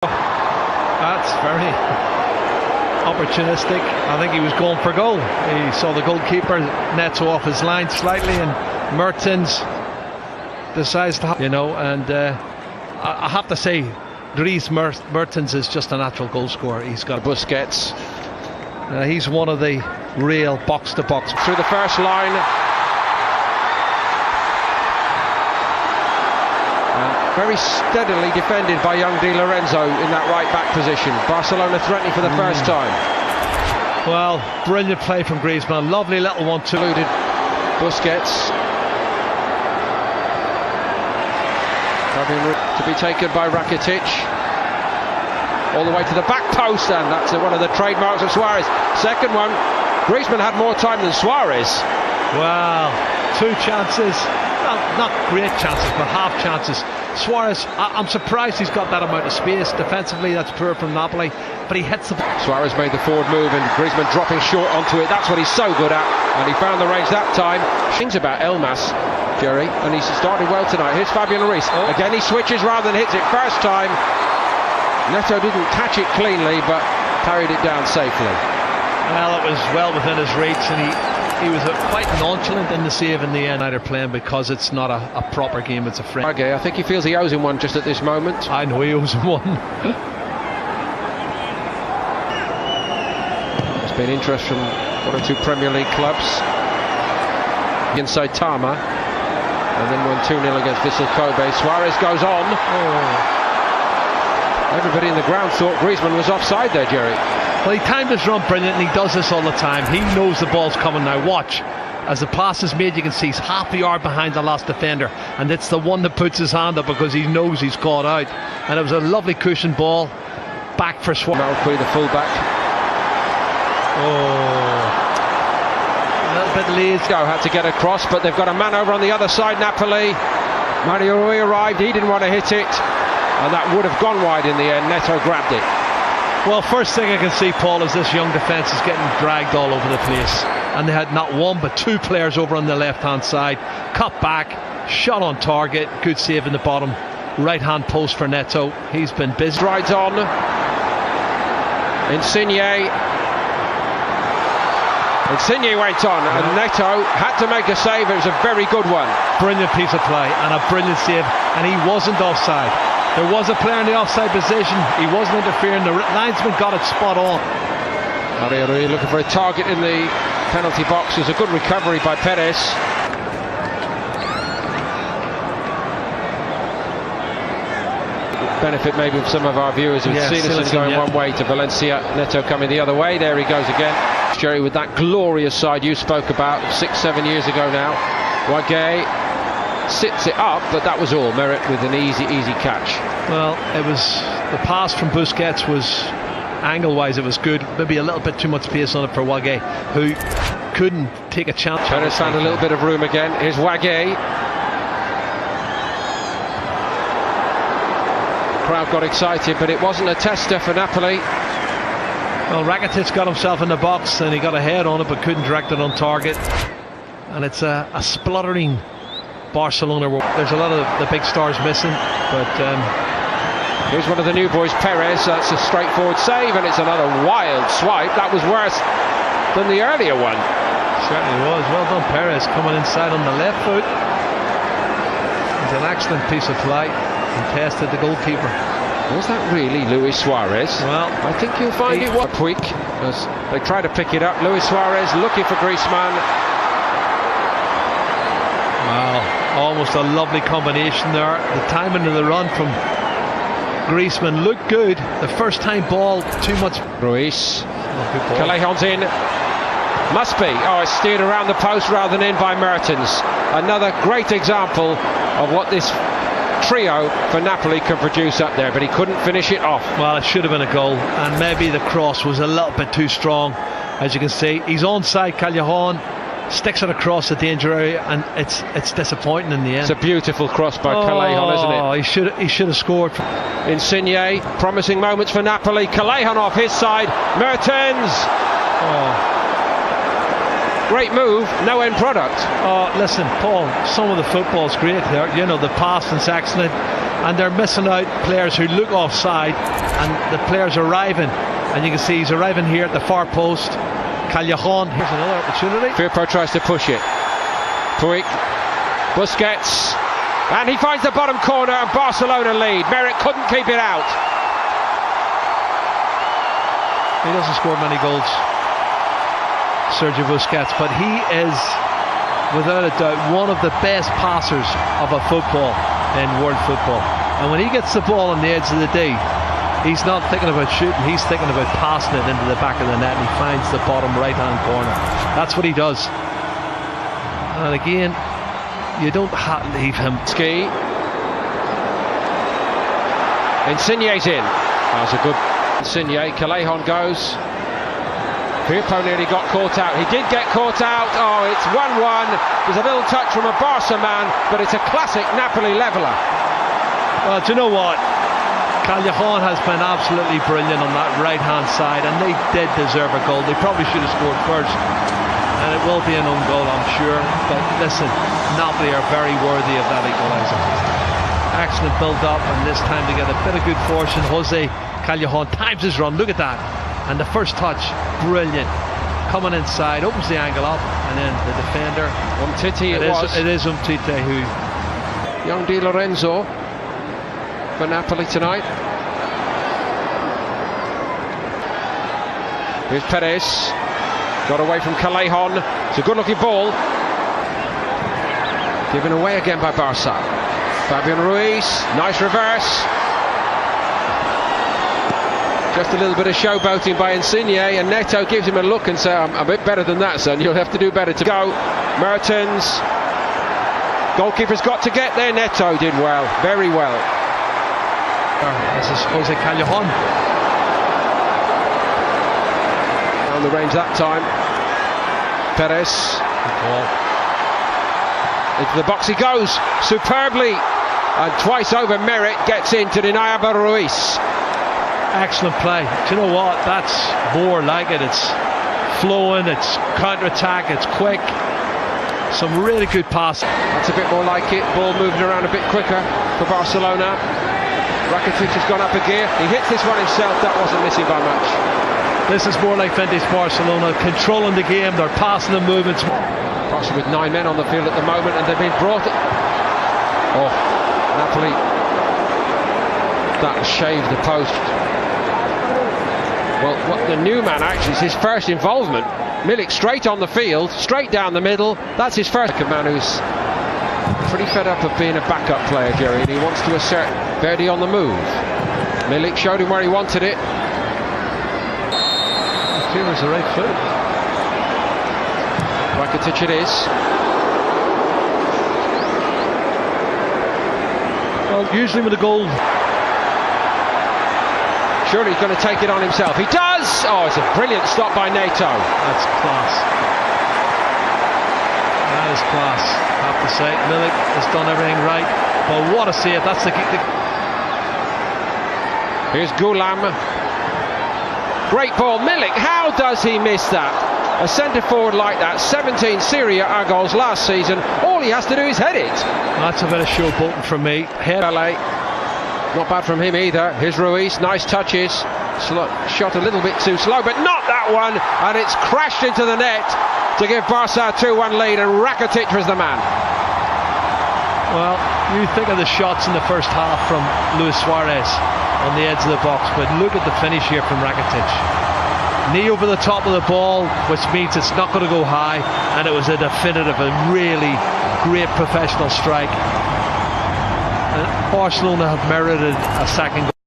That's very opportunistic. I think he was going for goal. He saw the goalkeeper nets off his line slightly, and Mertens decides to, and I have to say, Dries Mertens is just a natural goal scorer. He's got Busquets. He's one of the real box-to-box. Through the first line. And very steadily defended by young Di Lorenzo in that right-back position. Barcelona threatening for the first time. Well, brilliant play from Griezmann. Lovely little one-two. Eluded Busquets. To be taken by Rakitic. All the way to the back post, and that's one of the trademarks of Suarez. Second one, Griezmann had more time than Suarez. Well, two chances, not great chances, but half chances. Suarez, I'm surprised he's got that amount of space. Defensively, that's poor from Napoli, but he hits the... Suarez made the forward move, and Griezmann dropping short onto it. That's what he's so good at, and he found the range that time. Things about Elmas, Jerry, and he's started well tonight. Here's Fabian Ruiz. Again, he switches rather than hits it. First time, Neto didn't catch it cleanly, but carried it down safely. Well, it was well within his reach, and he was quite nonchalant in the save in the end. They're playing because it's not a proper game, it's a friend. I think he feels he owes him one just at this moment. I know he owes him one. There's been interest from one or two Premier League clubs. Inside Tama, and then won 2-0 against Vissel Kobe. Suarez goes on. Everybody in the ground thought Griezmann was offside there, Jerry. Well, he timed his run brilliant, and he does this all the time. He knows the ball's coming now. Watch. As the pass is made, you can see he's half a yard behind the last defender, and it's the one that puts his hand up because he knows he's caught out. And it was a lovely cushion ball back for Suarez. Malqui, the fullback. A little bit lazy. Had to get across, but they've got a man over on the other side, Napoli. Maribor arrived, he didn't want to hit it, and that would have gone wide in the end. Neto grabbed it. Well, first thing I can see, Paul, is this young defence is getting dragged all over the place, and they had not one but two players over on the left-hand side. Cut back, shot on target, good save in the bottom right-hand post for Neto. He's been busy. Rides on. Insigne went on, and Neto had to make a save. It was a very good one. Brilliant piece of play and a brilliant save, and he wasn't offside. There was a player in the offside position. He wasn't interfering. The linesman got it spot on. Maribor looking for a target in the penalty box. There's a good recovery by Perez. Benefit maybe of some of our viewers who've seen us going one way to Valencia. Neto coming the other way. There he goes again. Jerry, with that glorious side you spoke about 6-7 years ago now. Wagé sits it up, but that was all. Merit with an easy catch. Well, it was the pass from Busquets was angle-wise it was good. Maybe a little bit too much pace on it for Wagé, who couldn't take a chance. Perez found a little bit of room again. Here's Wagé. Crowd got excited, but it wasn't a tester for Napoli. Well, Rakitic got himself in the box and he got a head on it but couldn't direct it on target, and it's a spluttering Barcelona. There's a lot of the big stars missing, but here's one of the new boys, Perez. That's a straightforward save, and it's another wild swipe. That was worse than the earlier one. Certainly was. Well done, Perez, coming inside on the left foot. It's an excellent piece of play. Contested the goalkeeper. Was that really Luis Suarez? Well, I think you'll find it quick as they try to pick it up. Luis Suarez looking for Griezmann. Wow, almost a lovely combination there. The timing of the run from Griezmann looked good. The first time ball, too much. Ruiz. Callejon's in. Must be. Oh, it's steered around the post rather than in by Mertens. Another great example of what this trio for Napoli can produce up there, but he couldn't finish it off. Well, it should have been a goal, and maybe the cross was a little bit too strong. As you can see, he's onside. Callejon sticks it across the danger area, and it's disappointing in the end. It's a beautiful cross by Callejon, isn't it? Oh, he should have scored. Insigne, promising moments for Napoli. Callejon off his side. Mertens. Great move, no end product. Oh, listen, Paul, some of the football's great there. You know, the passing's excellent. and they're missing out players who look offside, and the players arriving, and you can see he's arriving here at the far post. Callejon, here's another opportunity. Firpo tries to push it. Puig, Busquets, and he finds the bottom corner, and Barcelona lead. Merritt couldn't keep it out. He doesn't score many goals, Sergio Busquets, but he is, without a doubt, one of the best passers of a football in world football. And when he gets the ball on the edge of the D, he's not thinking about shooting, he's thinking about passing it into the back of the net, and he finds the bottom right hand corner. That's what he does. And again, you don't have to leave him. Ski. Insigne's in. That was a good Insigne. Callejon goes. Firpo nearly got caught out. He did get caught out. Oh, it's 1-1. There's a little touch from a Barca man, but it's a classic Napoli leveller. Well, do you know what? Callejon has been absolutely brilliant on that right hand side, and they did deserve a goal. They probably should have scored first, and it will be an own goal, I'm sure. But listen, Napoli are very worthy of that equaliser. Excellent build up, and this time to get a bit of good fortune. Jose Callejon times his run, look at that, and the first touch, brilliant, coming inside, opens the angle up, and then the defender, Umtiti it is Umtiti who... Young Di Lorenzo for Napoli tonight. Here's Perez, got away from Callejon. It's a good looking ball, given away again by Barca. Fabian Ruiz, nice reverse. Just a little bit of showboating by Insigne, and Neto gives him a look and says, I'm a bit better than that, son, you'll have to do better to go. Mertens, goalkeeper's got to get there. Neto did well, very well. This is Jose Callejon. On the range that time. Perez. Into the box he goes, superbly, and twice over Merritt gets in to deny Abel Ruiz. Excellent play. Do you know what? That's more like it. It's flowing, it's counter-attack, it's quick. Some really good passing. That's a bit more like it. Ball moving around a bit quicker for Barcelona. Rakitic has gone up a gear. He hits this one himself. That wasn't missing by much. This is more like vintage Barcelona, controlling the game. They're passing the movements. Barca with 9 men on the field at the moment, and they've been brought... Oh, Napoli. That shaved the post. Well, what the new man actually is his first involvement. Milik straight on the field, straight down the middle. That's his first. A man who's pretty fed up of being a backup player, Jerry, and he wants to assert Verdi on the move. Milik showed him where he wanted it. Here is the right foot. Rakitic it is. Well, usually with a goal, surely he's going to take it on himself. He does! Oh, it's a brilliant stop by Neto. That's class. That is class, I have to say. Milik has done everything right. But what a save. That's the... Here's Gulam. Great ball. Milik, how does he miss that? A centre forward like that, 17 Serie A goals last season. All he has to do is head it. That's a bit of showboating from me. Head. Not bad from him either. Here's Ruiz, nice touches. Shot a little bit too slow, but not that one. And it's crashed into the net to give Barca a 2-1 lead, and Rakitic was the man. Well, you think of the shots in the first half from Luis Suarez on the edge of the box, but look at the finish here from Rakitic. Knee over the top of the ball, which means it's not going to go high, and it was a definitive, a really great professional strike. And Barcelona have merited a second goal.